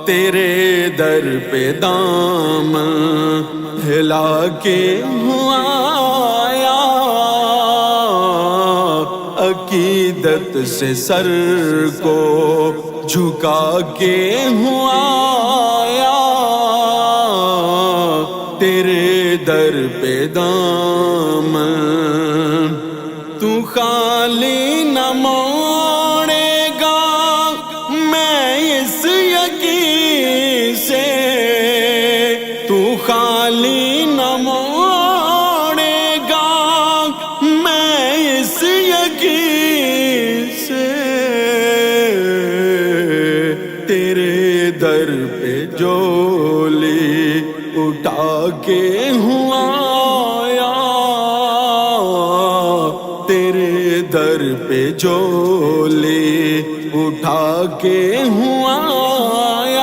تیرے در پہ دامن ہلا کے ہوں آیا، عقیدت سے سر کو جھکا کے ہوں آیا، تیرے در پہ دامن تو خالی نہ موڑے گا، میں اس یقین سے تو خالی نہ موڑے گا، میں اس یقین سے تیرے در پہ جھولی اٹھا کے ہوں آیا، تیرے در پہ جھولی اٹھا کے ہوں